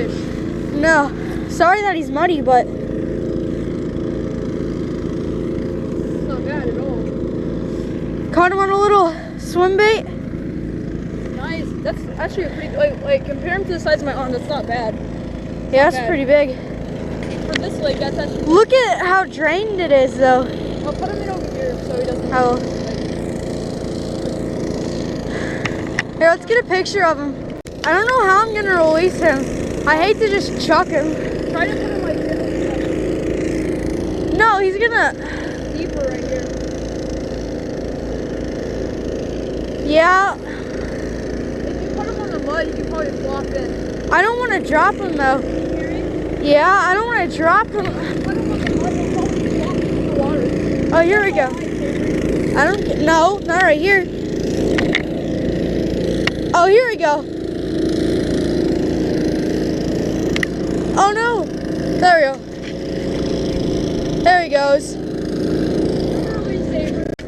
fish. No. Sorry that he's muddy, but It's not bad at all. caught him on a little swim bait. Nice. That's actually a pretty, like compare him to the size of my arm, that's not bad. Yeah, that's bad. pretty big. For this lake, that's actually... Look at how drained it is, though. I'll put him in over here so he doesn't... Oh. Here, let's get a picture of him. I don't know how I'm gonna release him. I hate to just chuck him. Try to put him like here. No, he's gonna... Deeper right here. Yeah, If you put him on the mud, you can probably flop in. I don't want to drop him, though. Yeah, I don't want to drop him. Put him on the mud, he'll probably flop into the water. Oh, here we go. I don't get... No, not right here. Oh, here we go. Oh, no. There we go. There he goes.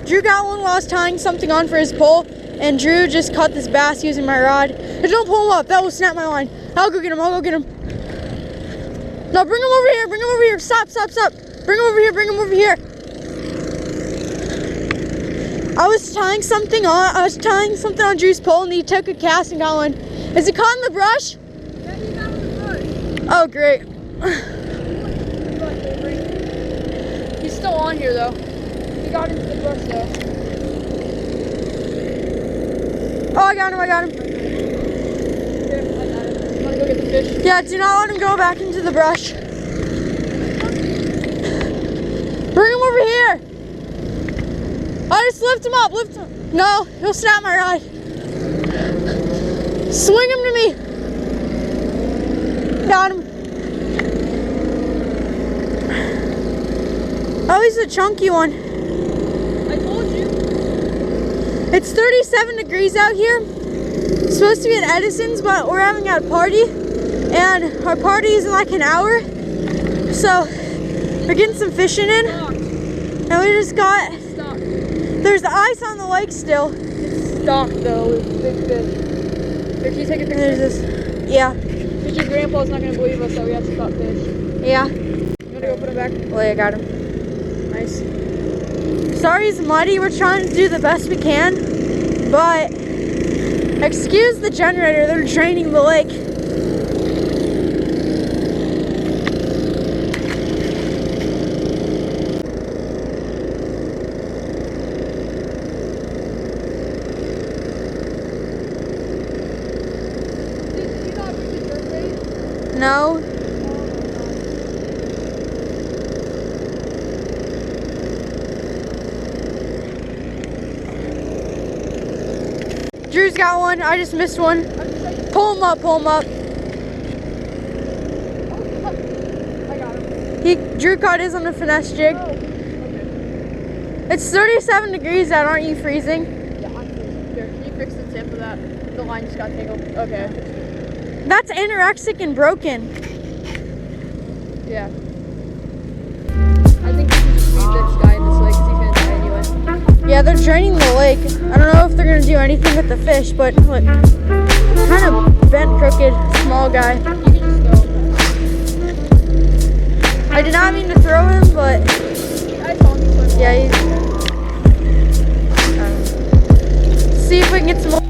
Drew got one while I was tying something on for his pole, and Drew just caught this bass using my rod. But don't pull him up. That will snap my line. I'll go get him. I'll go get him. No, bring him over here. Bring him over here. Stop, stop, stop. Bring him over here. Bring him over here. I was tying something on Drew's pole, and he took a cast and got one. Is it caught in the brush? Yeah, he got in the brush. Oh, great. He's still on here though. He got into the brush though. Oh, I got him. Here, I got it. You wanna go get the fish? Yeah, do not let him go back into the brush. Bring him over here. I just lift him up. Lift him. No, he'll snap my rod. Swing him to me. Got him. Oh, he's a chunky one. I told you. It's 37 degrees out here. It's supposed to be at Edison's, but we're having a party, and our party is in like an hour. So we're getting some fishing in, and we just got. Stock. There's the ice on the lake still. It's stocked though with big fish. Here, can you take a And there's picture? this. Yeah. Because your grandpa's not gonna believe us that we have to stop fish. Yeah. You wanna go put him back? Well, I got him. Nice. Sorry it's muddy. We're trying to do the best we can, but excuse the generator. They're draining the lake. Did you not bring the jerk bait? No. Drew's got one. I just missed one. Pull him up. Pull him up. I got him. Drew caught his on the finesse jig. Oh, okay. It's 37 degrees out. Aren't you freezing? Yeah, I'm freezing. Here, can you fix the tip of that? The line just got tangled. Okay, I fixed it. That's anorexic and broken. Yeah. I think we should just leave this guy in this lake because he's gonna die anyway. Yeah, they're draining the lake. I don't know if they're gonna do anything with the fish, but look, kind of bent, crooked, small guy. You can just go. I did not mean to throw him, but I saw him swim. yeah, he's. See if we can get some more.